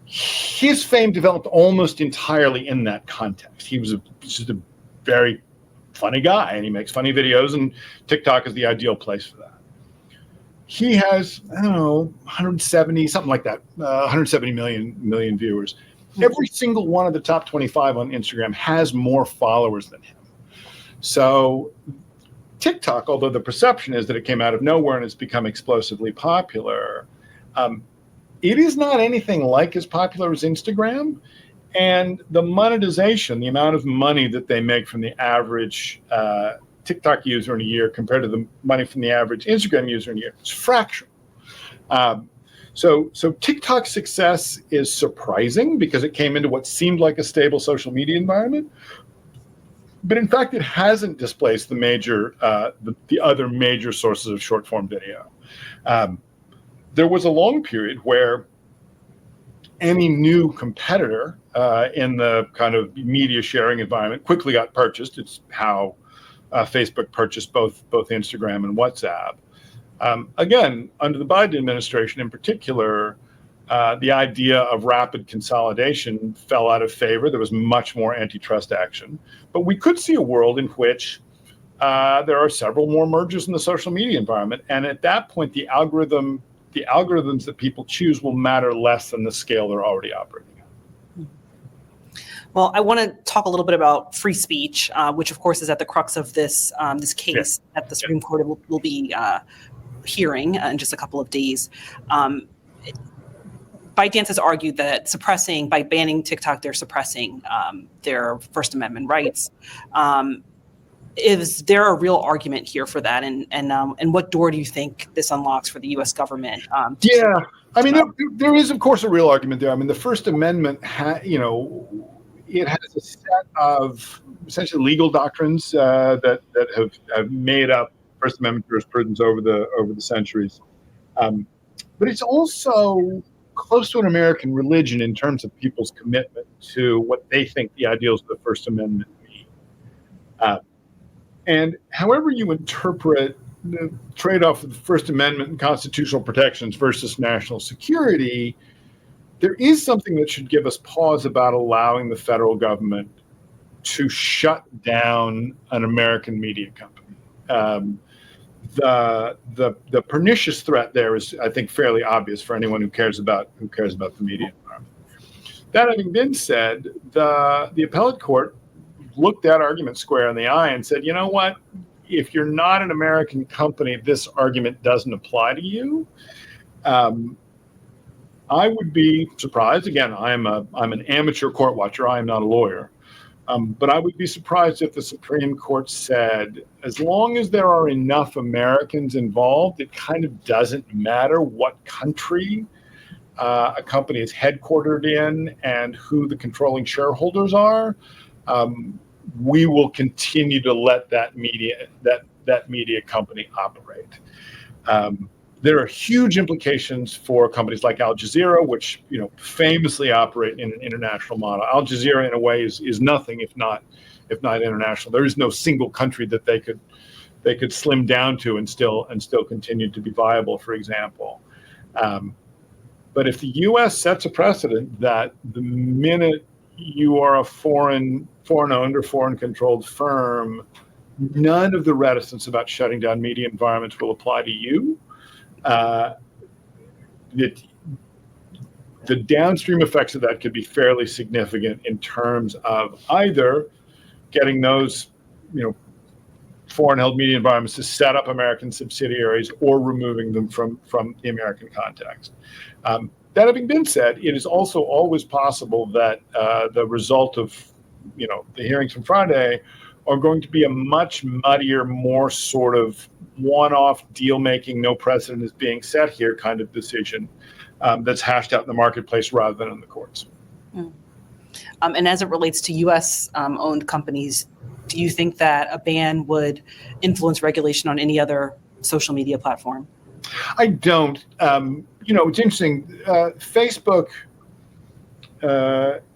His fame developed almost entirely in that context. He was just a very funny guy, and he makes funny videos, and TikTok is the ideal place for that. He has, 170, something like that, 170 million viewers. Every single one of the top 25 on Instagram has more followers than him. So TikTok, although the perception is that it came out of nowhere and it's become explosively popular, it is not anything like as popular as Instagram. And the monetization, the amount of money that they make from the average TikTok user in a year compared to the money from the average Instagram user in a year, it's fractional. So TikTok's success is surprising because it came into what seemed like a stable social media environment. But in fact, it hasn't displaced the major, the other major sources of short form video. There was a long period where any new competitor in the kind of media sharing environment quickly got purchased. It's how Facebook purchased both Instagram and WhatsApp. Again, under the Biden administration in particular, the idea of rapid consolidation fell out of favor. There was much more antitrust action. But we could see a world in which there are several more mergers in the social media environment. And at that point, the algorithms that people choose will matter less than the scale they're already operating at. Well, I want to talk a little bit about free speech, which of course is at the crux of this case that the Supreme Court will be hearing in just a couple of days. ByteDance has argued that by banning TikTok, they're suppressing their First Amendment rights. Is there a real argument here for that? And what door do you think this unlocks for the U.S. government? There is, of course, a real argument there. I mean, the First Amendment, it has a set of essentially legal doctrines that have made up First Amendment jurisprudence over the centuries. But it's also close to an American religion in terms of people's commitment to what they think the ideals of the First Amendment mean. And however you interpret the trade-off of the First Amendment and constitutional protections versus national security, there is something that should give us pause about allowing the federal government to shut down an American media company. The pernicious threat there is, I think, fairly obvious for anyone who cares about the media environment. That having been said, the appellate court looked that argument square in the eye and said, you know what? If you're not an American company, this argument doesn't apply to you. I would be surprised. Again, I'm an amateur court watcher. I am not a lawyer. But I would be surprised if the Supreme Court said, as long as there are enough Americans involved, it kind of doesn't matter what country a company is headquartered in and who the controlling shareholders are. We will continue to let that media company operate. There are huge implications for companies like Al Jazeera, which famously operate in an international model. Al Jazeera, in a way, is nothing if not international. There is no single country that they could slim down to and still continue to be viable, for example. But if the U.S. sets a precedent that the minute you are a foreign-owned or foreign-controlled firm, none of the reticence about shutting down media environments will apply to you. The downstream effects of that could be fairly significant in terms of either getting those, foreign-held media environments to set up American subsidiaries or removing them from the American context. That having been said, it is also always possible that the result of, the hearings from Friday are going to be a much muddier, more sort of one-off deal-making, no precedent is being set here kind of decision that's hashed out in the marketplace rather than in the courts. And as it relates to U.S. owned companies, do you think that a ban would influence regulation on any other social media platform? I don't. It's interesting. Facebook,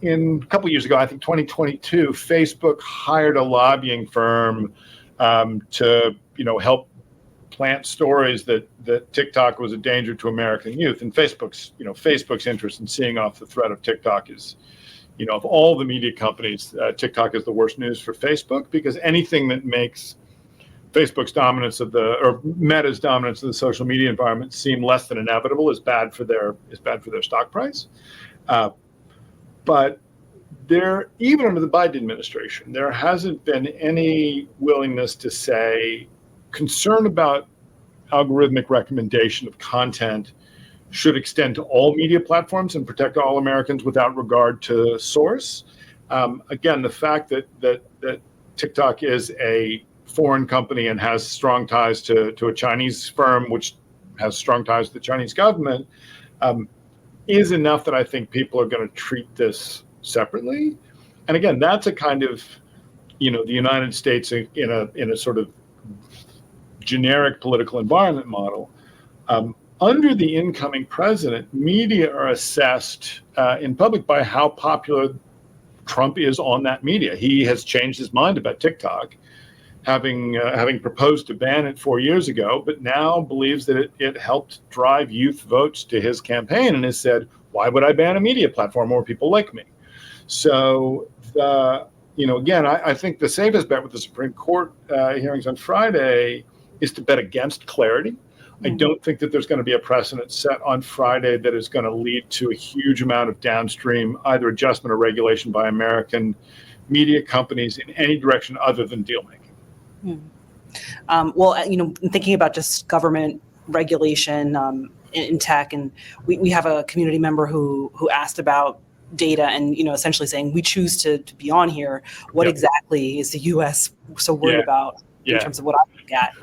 in a couple of years ago, I think 2022, Facebook hired a lobbying firm to, help plant stories that TikTok was a danger to American youth. And Facebook's interest in seeing off the threat of TikTok is, of all the media companies, TikTok is the worst news for Facebook, because anything that makes Facebook's dominance or Meta's dominance of the social media environment seem less than inevitable is bad for their stock price. But even under the Biden administration, there hasn't been any willingness to say concern about algorithmic recommendation of content should extend to all media platforms and protect all Americans without regard to source. Again, the fact that TikTok is a foreign company and has strong ties to a Chinese firm, which has strong ties to the Chinese government, is enough that I think people are going to treat this separately. And again, that's a kind of, the United States in a sort of generic political environment model. under the incoming president, media are assessed in public by how popular Trump is on that media. He has changed his mind about TikTok, having proposed to ban it 4 years ago, but now believes that it helped drive youth votes to his campaign, and has said, "Why would I ban a media platform? More people like me." So again, I think the safest bet with the Supreme Court hearings on Friday is to bet against clarity. I don't think that there's going to be a precedent set on Friday that is going to lead to a huge amount of downstream either adjustment or regulation by American media companies in any direction other than deal making. Well, thinking about just government regulation in tech, and we have a community member who asked about data and essentially saying we choose to be on here. What exactly is the U.S. so worried about in terms of what I look at?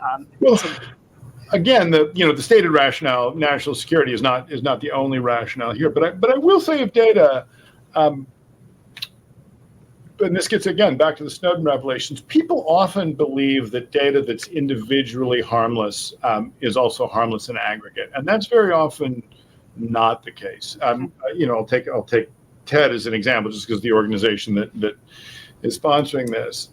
Again, the stated rationale, national security, is not the only rationale here. But I will say of data, and this gets again back to the Snowden revelations. People often believe that data that's individually harmless is also harmless in aggregate, and that's very often not the case. I'll take TED as an example, just because the organization that is sponsoring this.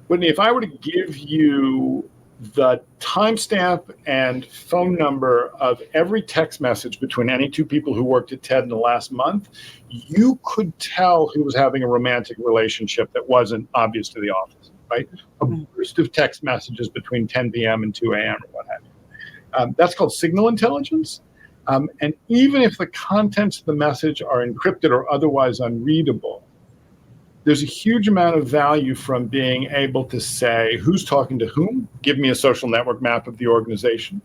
Whitney, if I were to give you the timestamp and phone number of every text message between any two people who worked at TED in the last month, you could tell who was having a romantic relationship that wasn't obvious to the office, right? A burst of text messages between 10 p.m. and 2 a.m. or what have you. That's called signal intelligence. And even if the contents of the message are encrypted or otherwise unreadable, there's a huge amount of value from being able to say who's talking to whom. Give me a social network map of the organization.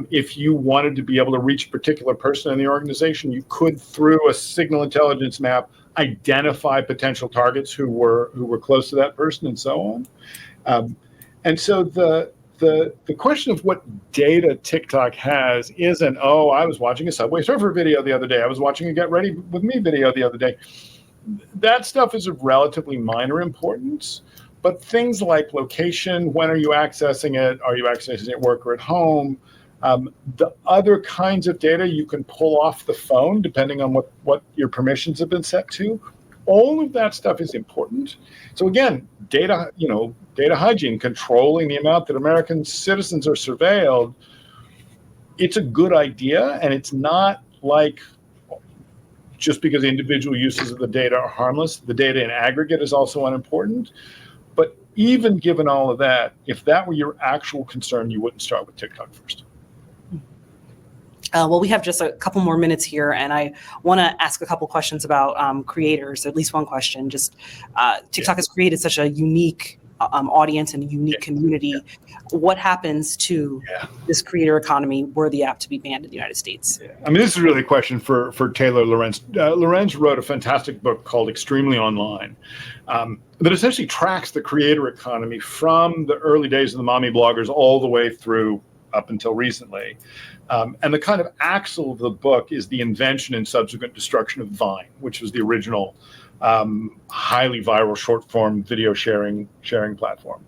If you wanted to be able to reach a particular person in the organization, you could, through a signal intelligence map, identify potential targets who were close to that person, and so on. And so the question of what data TikTok has isn't, I was watching a Subway Surfer video the other day. I was watching a Get Ready With Me video the other day. That stuff is of relatively minor importance, but things like location, when are you accessing it? Are you accessing it at work or at home? The other kinds of data you can pull off the phone, depending on what your permissions have been set to. All of that stuff is important. So again, data hygiene, controlling the amount that American citizens are surveilled, it's a good idea, and it's not like just because individual uses of the data are harmless. The data in aggregate is also unimportant. But even given all of that, if that were your actual concern, you wouldn't start with TikTok first. Well, we have just a couple more minutes here, and I want to ask a couple questions about creators, at least one question. Just TikTok has created such a unique audience and a unique community. What happens to this creator economy were the app to be banned in the United States? I mean, this is really a question for Taylor Lorenz. Lorenz wrote a fantastic book called Extremely Online that essentially tracks the creator economy from the early days of the mommy bloggers all the way through up until recently. And the kind of axle of the book is the invention and subsequent destruction of Vine, which was the original highly viral short-form video sharing platform.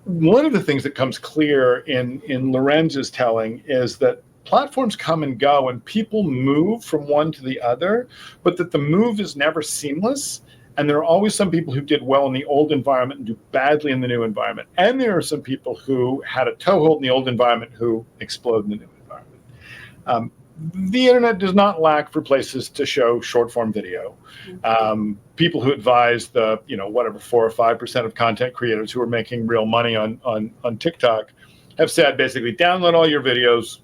One of the things that comes clear in Lorenz's telling is that platforms come and go and people move from one to the other, but that the move is never seamless. And there are always some people who did well in the old environment and do badly in the new environment. And there are some people who had a toehold in the old environment who explode in the new environment. The internet does not lack for places to show short-form video. People who advise the 4 or 5% of content creators who are making real money on TikTok have said basically download all your videos,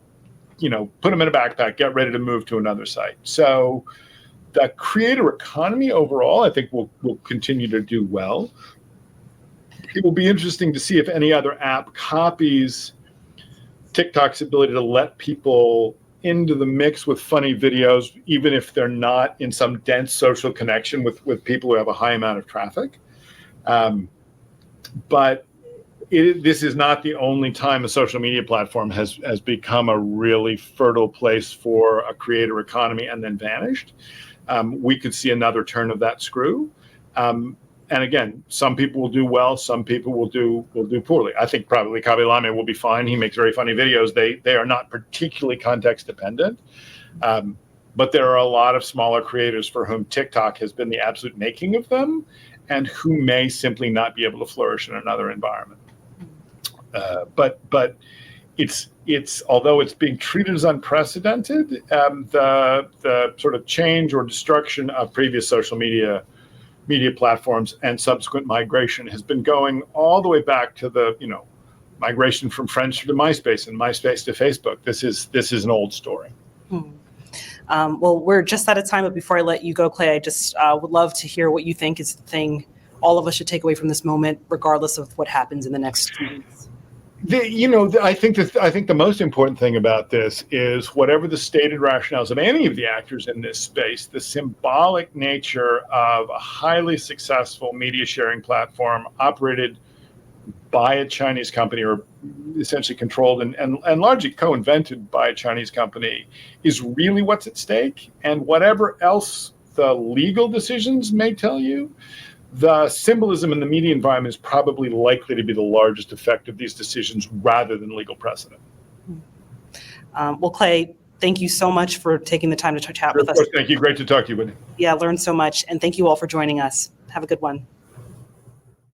put them in a backpack, get ready to move to another site. So the creator economy overall, I think, will continue to do well. It will be interesting to see if any other app copies TikTok's ability to let people into the mix with funny videos, even if they're not in some dense social connection with people who have a high amount of traffic. But this is not the only time a social media platform has become a really fertile place for a creator economy and then vanished. We could see another turn of that screw. And again, some people will do well, some people will do poorly. I think probably Kabilame will be fine. He makes very funny videos. They are not particularly context dependent. But there are a lot of smaller creators for whom TikTok has been the absolute making of them, and who may simply not be able to flourish in another environment. But it's although it's being treated as unprecedented, the sort of change or destruction of previous social media platforms and subsequent migration has been going all the way back to the migration from Friendster to MySpace and MySpace to Facebook. This is an old story. Well, we're just out of time, but before I let you go, Clay, I just would love to hear what you think is the thing all of us should take away from this moment, regardless of what happens in the next few weeks. I think the most important thing about this is whatever the stated rationales of any of the actors in this space, the symbolic nature of a highly successful media sharing platform operated by a Chinese company, or essentially controlled and largely co-invented by a Chinese company, is really what's at stake. And whatever else the legal decisions may tell you, the symbolism in the media environment is probably likely to be the largest effect of these decisions rather than legal precedent. Well, Clay, thank you so much for taking the time to chat with us. Thank you. Great to talk to you, Whitney. Yeah, learned so much. And thank you all for joining us. Have a good one.